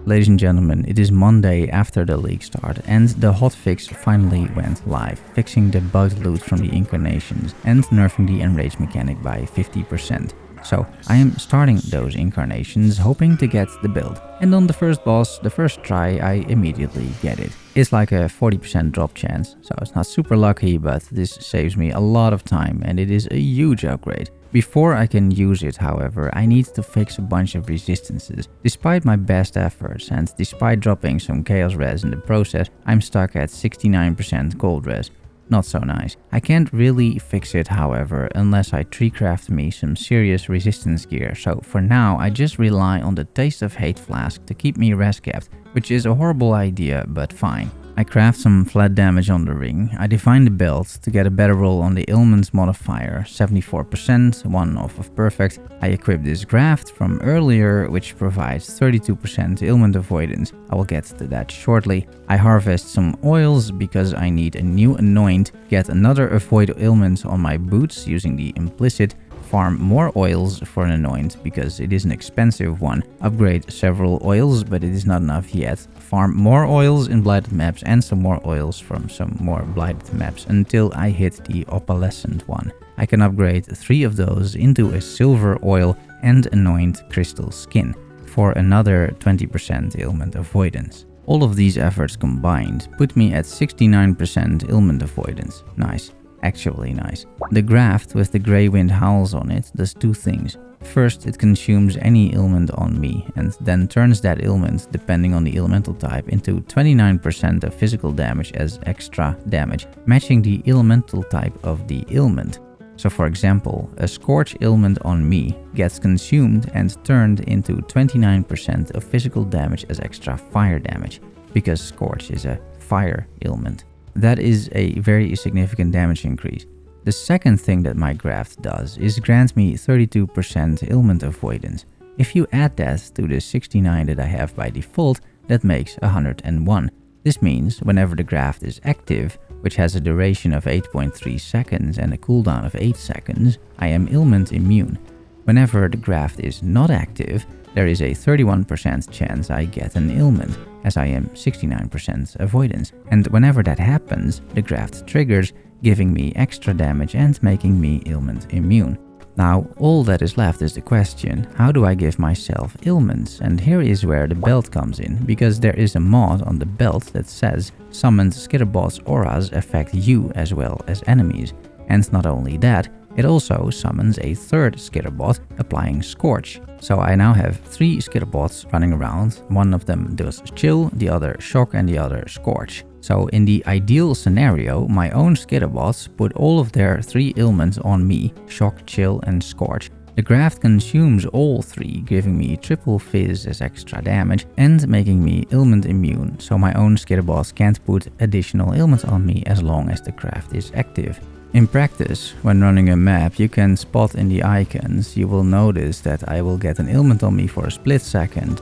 Ladies and gentlemen, it is Monday after the league start, and the hotfix finally went live, fixing the bugged loot from the incarnations and nerfing the enrage mechanic by 50%. So I am starting those incarnations, hoping to get the build. And on the first boss, the first try, I immediately get it. It's like a 40% drop chance, so it's not super lucky, but this saves me a lot of time and it is a huge upgrade. Before I can use it, however, I need to fix a bunch of resistances. Despite my best efforts and despite dropping some chaos res in the process, I'm stuck at 69% gold res. Not so nice. I can't really fix it, however, unless I tree craft me some serious resistance gear, so for now I just rely on the Taste of Hate flask to keep me res capped, which is a horrible idea, but fine. I craft some flat damage on the ring, I define the belt to get a better roll on the ailments modifier, 74%, 1 off of perfect. I equip this graft from earlier, which provides 32% ailment avoidance. I will get to that shortly. I harvest some oils because I need a new anoint, get another avoid ailments on my boots using the implicit, farm more oils for an anoint because it is an expensive one, upgrade several oils but it is not enough yet, farm more oils in blighted maps and some more oils from some more blighted maps until I hit the opalescent one. I can upgrade 3 of those into a silver oil and anoint crystal skin for another 20% ailment avoidance. All of these efforts combined put me at 69% ailment avoidance. Nice. Actually nice. The graft with the Grey Wind Howls on it does 2 things. First, it consumes any ailment on me and then turns that ailment, depending on the elemental type, into 29% of physical damage as extra damage, matching the elemental type of the ailment. So for example, a Scorch ailment on me gets consumed and turned into 29% of physical damage as extra fire damage, because Scorch is a fire ailment. That is a very significant damage increase. The second thing that my graft does is grant me 32% ailment avoidance. If you add that to the 69 that I have by default, that makes 101. This means whenever the graft is active, which has a duration of 8.3 seconds and a cooldown of 8 seconds, I am ailment immune. Whenever the graft is not active, there is a 31% chance I get an ailment, as I am 69% avoidance. And whenever that happens, the graft triggers, giving me extra damage and making me ailment immune. Now, all that is left is the question, how do I give myself ailments? And here is where the belt comes in, because there is a mod on the belt that says summoned Skitterbot's auras affect you as well as enemies. And not only that, it also summons a third Skitterbot, applying Scorch. So I now have 3 Skitterbots running around. One of them does Chill, the other Shock, and the other Scorch. So in the ideal scenario, my own Skitterbots put all of their 3 ailments on me, Shock, Chill, and Scorch. The craft consumes all 3, giving me triple fizz as extra damage and making me ailment immune, so my own Skitterbots can't put additional ailments on me as long as the craft is active. In practice, when running a map, you can spot in the icons, you will notice that I will get an ailment on me for a split second.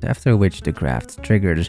After which the craft triggers,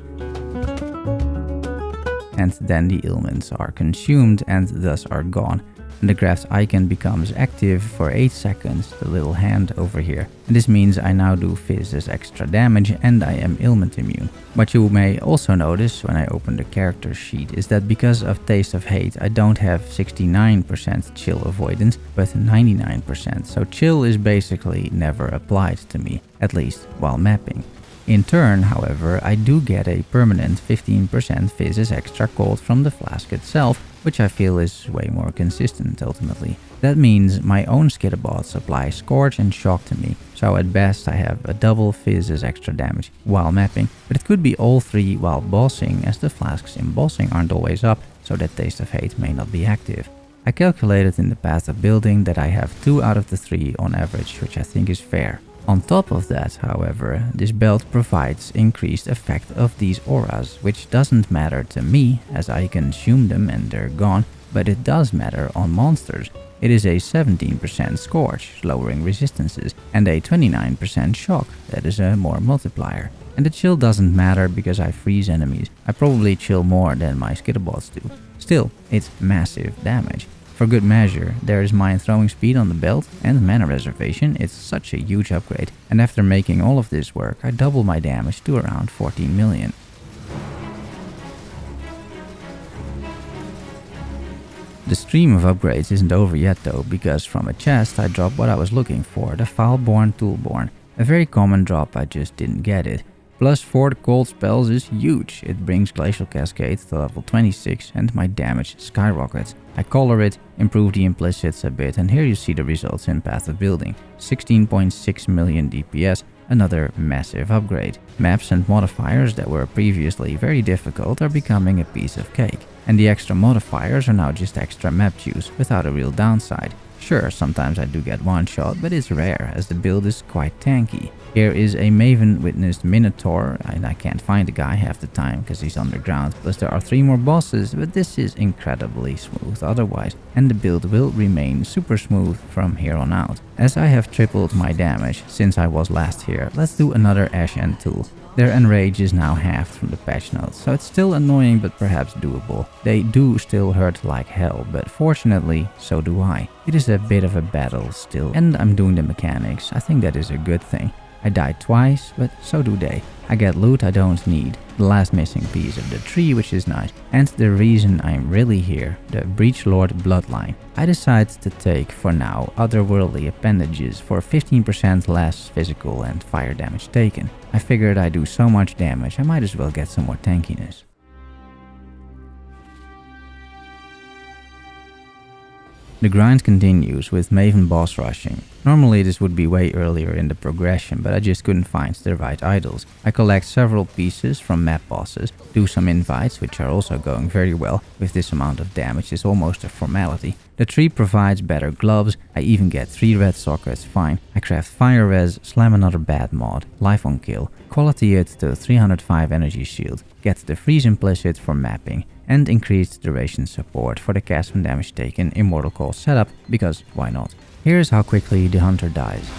and then the ailments are consumed and thus are gone. And the craft's icon becomes active for 8 seconds, the little hand over here. And this means I now do fizz as extra damage and I am ailment immune. What you may also notice when I open the character sheet is that because of Taste of Hate, I don't have 69% chill avoidance, but 99%. So chill is basically never applied to me, at least while mapping. In turn, however, I do get a permanent 15% fizz as extra cold from the flask itself, which I feel is way more consistent ultimately. That means my own Skitterbots apply Scorch and Shock to me, so at best I have a double fizz as extra damage while mapping, but it could be all 3 while bossing, as the flasks in bossing aren't always up, so that Taste of Hate may not be active. I calculated in the path of building that I have 2 out of the 3 on average, which I think is fair. On top of that, however, this belt provides increased effect of these auras, which doesn't matter to me as I consume them and they're gone, but it does matter on monsters. It is a 17% Scorch, lowering resistances, and a 29% Shock, that is a more multiplier. And the chill doesn't matter because I freeze enemies. I probably chill more than my Skitterbots do. Still, it's massive damage. For good measure, there is mine throwing speed on the belt and mana reservation. It's such a huge upgrade, and after making all of this work, I double my damage to around 14 million. The stream of upgrades isn't over yet though, because from a chest I dropped what I was looking for, the Foulborn Toolborn. A very common drop, I just didn't get it. Plus 4 cold spells is huge. It brings Glacial Cascade to level 26 and my damage skyrockets. I color it, improve the implicits a bit, and here you see the results in Path of Building. 16.6 million DPS, another massive upgrade. Maps and modifiers that were previously very difficult are becoming a piece of cake. And the extra modifiers are now just extra map juice without a real downside. Sure, sometimes I do get one shot, but it's rare as the build is quite tanky. Here is a Maven witnessed Minotaur, and I can't find the guy half the time because he's underground. Plus there are 3 more bosses, but this is incredibly smooth otherwise, and the build will remain super smooth from here on out. As I have tripled my damage since I was last here, let's do another Esh Tul. Their enrage is now halved from the patch notes, so it's still annoying but perhaps doable. They do still hurt like hell, but fortunately, so do I. It is a bit of a battle still, and I'm doing the mechanics. I think that is a good thing. I died twice, but so do they. I get loot I don't need, the last missing piece of the tree, which is nice, and the reason I'm really here, the Breachlord bloodline. I decided to take, for now, otherworldly appendages for 15% less physical and fire damage taken. I figured I do so much damage, I might as well get some more tankiness. The grind continues with Maven boss rushing. Normally this would be way earlier in the progression, but I just couldn't find the right idols. I collect several pieces from map bosses, do some invites, which are also going very well. With this amount of damage, it's almost a formality. The tree provides better gloves, I even get 3 red sockets, fine. I craft fire res, slam another bad mod, life on kill, quality it to 305 energy shield, get the freeze implicit for mapping, and increased duration support for the cast when damage taken Immortal Call setup, because why not? Here's how quickly the hunter dies.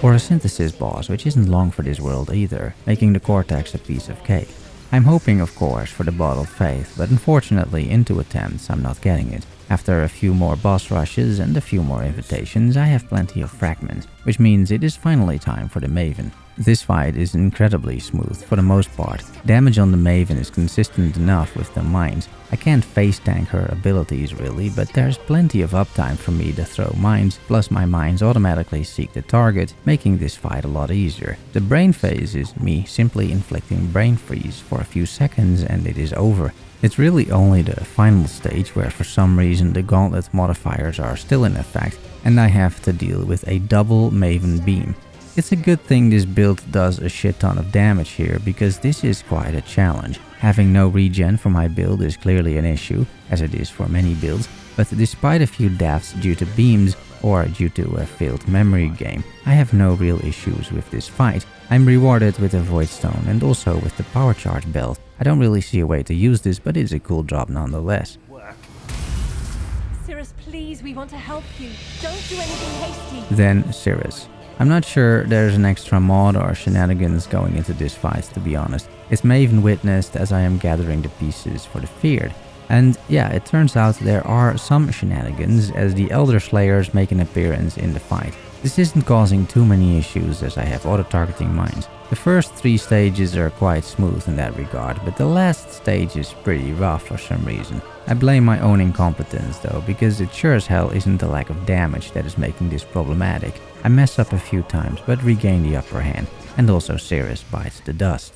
Or a synthesis boss, which isn't long for this world either, making the cortex a piece of cake. I'm hoping of course for the Bottled Faith, but unfortunately in 2 attempts I'm not getting it. After a few more boss rushes and a few more invitations, I have plenty of fragments, which means it is finally time for the Maven. This fight is incredibly smooth for the most part. Damage on the Maven is consistent enough with the mines. I can't face tank her abilities really, but there's plenty of uptime for me to throw mines, plus my mines automatically seek the target, making this fight a lot easier. The brain phase is me simply inflicting brain freeze for a few seconds and it is over. It's really only the final stage where for some reason the gauntlet modifiers are still in effect and I have to deal with a double Maven beam. It's a good thing this build does a shit ton of damage here because this is quite a challenge. Having no regen for my build is clearly an issue, as it is for many builds, but despite a few deaths due to beams or due to a failed memory game, I have no real issues with this fight. I'm rewarded with a voidstone and also with the power charge belt. I don't really see a way to use this, but it's a cool drop nonetheless.
Sirus, please, we want to help you. Don't do anything hasty.
Then Sirus. I'm not sure there's an extra mod or shenanigans going into this fight, to be honest. It's Maven witnessed as I am gathering the pieces for the Feared. And yeah, it turns out there are some shenanigans as the Elder Slayers make an appearance in the fight. This isn't causing too many issues as I have auto-targeting mines. The first 3 stages are quite smooth in that regard, but the last stage is pretty rough for some reason. I blame my own incompetence though, because it sure as hell isn't the lack of damage that is making this problematic. I mess up a few times but regain the upper hand, and also Sirus bites the dust.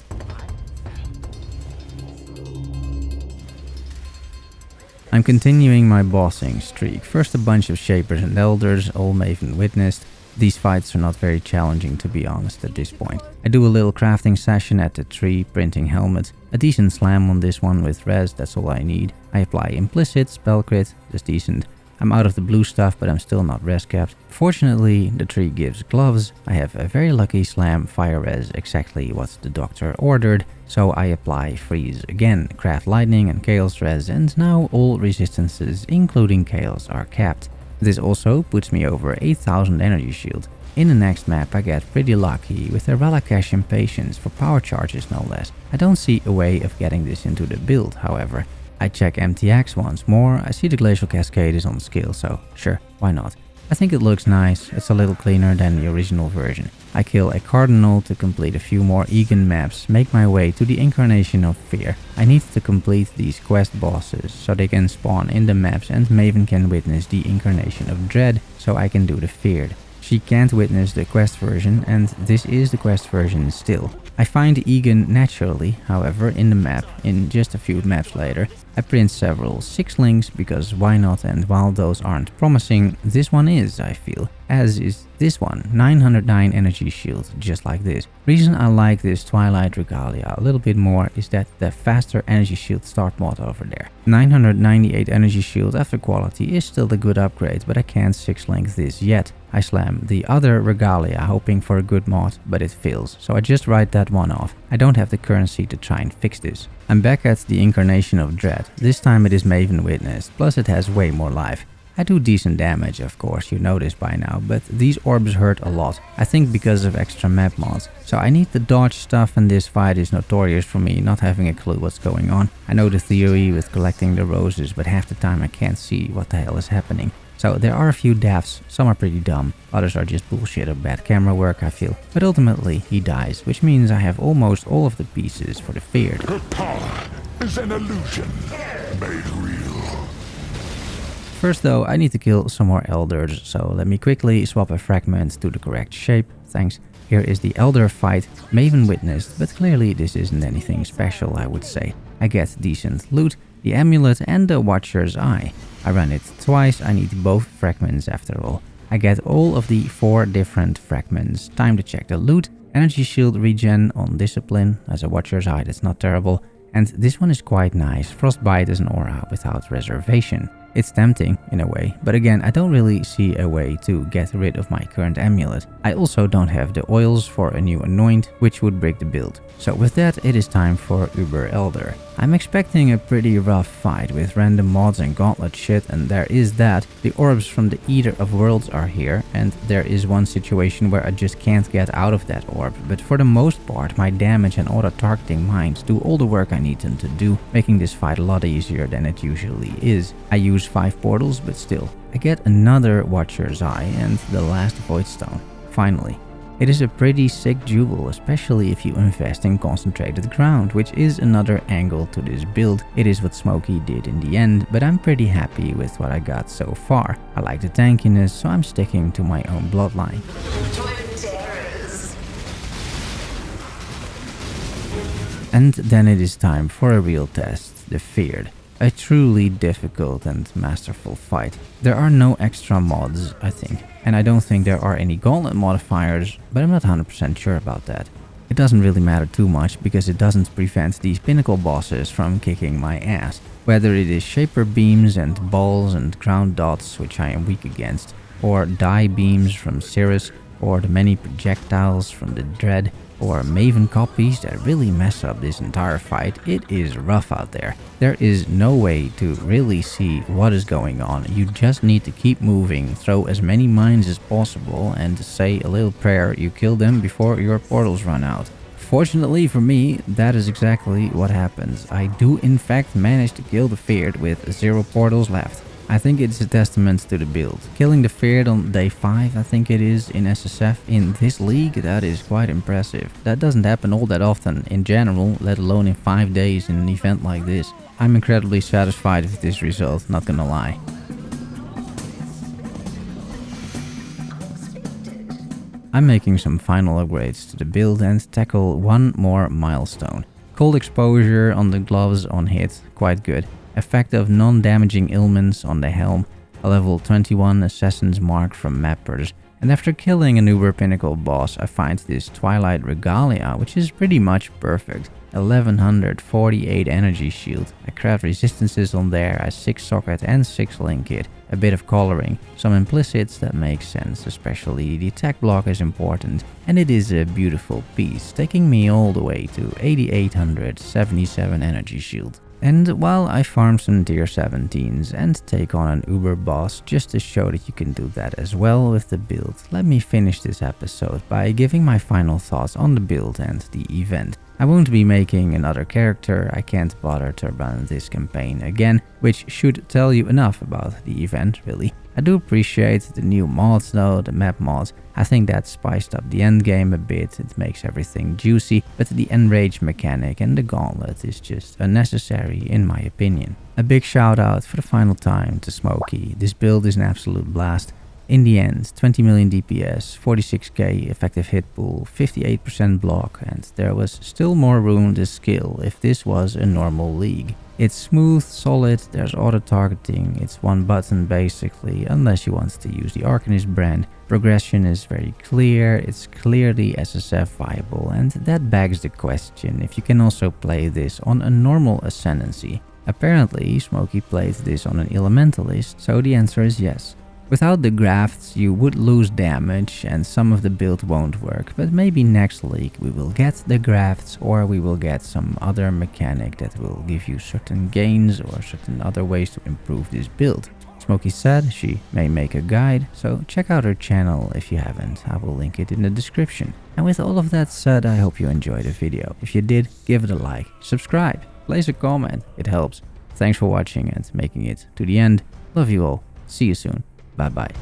I'm continuing my bossing streak. First a bunch of Shapers and Elders, all Maven witnessed. These fights are not very challenging to be honest at this point. I do a little crafting session at the tree, printing helmets. A decent slam on this one with res, that's all I need. I apply implicit, spell crit, that's decent. I'm out of the blue stuff, but I'm still not res capped. Fortunately, the tree gives gloves. I have a very lucky slam fire res, exactly what the doctor ordered. So I apply freeze again, craft lightning and chaos res, and now all resistances, including chaos, are capped. This also puts me over 8000 energy shield. In the next map I get pretty lucky with a Relicash Impatience for power charges no less. I don't see a way of getting this into the build, however. I check MTX once more. I see the Glacial Cascade is on skill, so sure, why not? I think it looks nice. It's a little cleaner than the original version. I kill a Cardinal to complete a few more Egan maps, make my way to the Incarnation of Fear. I need to complete these quest bosses so they can spawn in the maps and Maven can witness the Incarnation of Dread so I can do the Feared. She can't witness the quest version and this is the quest version still. I find Egan naturally, however, in the map, in just a few maps later. I print several 6 links because why not, and while those aren't promising, this one is, I feel. As is this one, 909 energy shield, just like this. Reason I like this Twilight Regalia a little bit more is that the faster energy shield start mod over there. 998 energy shield after quality is still a good upgrade, but I can't 6 link this yet. I slam the other Regalia hoping for a good mod, but it fails, so I just write that one off. I don't have the currency to try and fix this. I'm back at the Incarnation of Dread. This time it is Maven witnessed, plus it has way more life. I do decent damage, of course, you know this by now, but these orbs hurt a lot. I think because of extra map mods. So I need to dodge stuff and this fight is notorious for me not having a clue what's going on. I know the theory with collecting the roses, but half the time I can't see what the hell is happening. So there are a few deaths, some are pretty dumb, others are just bullshit or bad camera work I feel. But ultimately he dies, which means I have almost all of the pieces for the Feared.
Her power is an illusion made real.
First though, I need to kill some more elders, so let me quickly swap a fragment to the correct shape, thanks. Here is the elder fight, Maven witnessed, but clearly this isn't anything special I would say. I get decent loot, the amulet and the Watcher's Eye. I run it twice, I need both fragments after all. I get all of the 4 different fragments. Time to check the loot. Energy shield regen on discipline as a Watcher's Eye, that's not terrible. And this one is quite nice, Frostbite is an aura without reservation. It's tempting in a way, but again I don't really see a way to get rid of my current amulet. I also don't have the oils for a new anoint, which would break the build. So with that it is time for Uber Elder. I'm expecting a pretty rough fight with random mods and gauntlet shit, and there is that. The orbs from the Eater of Worlds are here, and there is one situation where I just can't get out of that orb, but for the most part my damage and auto-targeting mines do all the work I need them to do, making this fight a lot easier than it usually is. I use 5 portals, but still. I get another Watcher's Eye and the last voidstone. Finally. It is a pretty sick jewel, especially if you invest in concentrated ground, which is another angle to this build. It is what Smokey did in the end, but I'm pretty happy with what I got so far. I like the tankiness, so I'm sticking to my own bloodline. And then it is time for a real test, the Feared. A truly difficult and masterful fight. There are no extra mods, I think, and I don't think there are any gauntlet modifiers, but I'm not 100% sure about that. It doesn't really matter too much because it doesn't prevent these pinnacle bosses from kicking my ass. Whether it is Shaper beams and balls and ground dots, which I am weak against, or die beams from Sirus, or the many projectiles from the Dread, or Maven copies that really mess up this entire fight, it is rough out there. There is no way to really see what is going on. You just need to keep moving, throw as many mines as possible, and say a little prayer you kill them before your portals run out. Fortunately for me, that is exactly what happens. I do in fact manage to kill the Feared with 0 portals left. I think it's a testament to the build. Killing the Feared on day 5, I think it is, in SSF in this league, that is quite impressive. That doesn't happen all that often in general, let alone in 5 days in an event like this. I'm incredibly satisfied with this result, not gonna lie. I'm making some final upgrades to the build and tackle one more milestone. Cold exposure on the gloves on hit, quite good. Effect of non-damaging ailments on the helm, a level 21 Assassin's Mark from Mappers, and after killing an Uber Pinnacle boss I find this Twilight Regalia, which is pretty much perfect. 1148 energy shield, I craft resistances on there as 6 socket and 6 link kit, a bit of coloring, some implicits that make sense, especially the attack block is important, and it is a beautiful piece, taking me all the way to 8877 energy shield. And while I farm some tier 17s and take on an Uber boss just to show that you can do that as well with the build, let me finish this episode by giving my final thoughts on the build and the event. I won't be making another character, I can't bother to run this campaign again, which should tell you enough about the event really. I do appreciate the new mods though, the map mods. I think that spiced up the endgame a bit, it makes everything juicy, but the enrage mechanic and the gauntlet is just unnecessary in my opinion. A big shout out for the final time to Smokey, this build is an absolute blast. In the end, 20 million DPS, 46k effective hit pool, 58% block, and there was still more room to skill if this was a normal league. It's smooth, solid, there's auto-targeting, it's one button basically, unless you want to use the Arkhon brand. Progression is very clear, it's clearly SSF viable, and that begs the question if you can also play this on a normal ascendancy. Apparently, Smokey played this on an elementalist, so the answer is yes. Without the grafts you would lose damage and some of the build won't work, but maybe next league we will get the grafts or we will get some other mechanic that will give you certain gains or certain other ways to improve this build. Smokey said she may make a guide, so check out her channel if you haven't, I will link it in the description. And with all of that said, I hope you enjoyed the video. If you did, give it a like, subscribe, place a comment, it helps. Thanks for watching and making it to the end. Love you all, see you soon. Bye bye.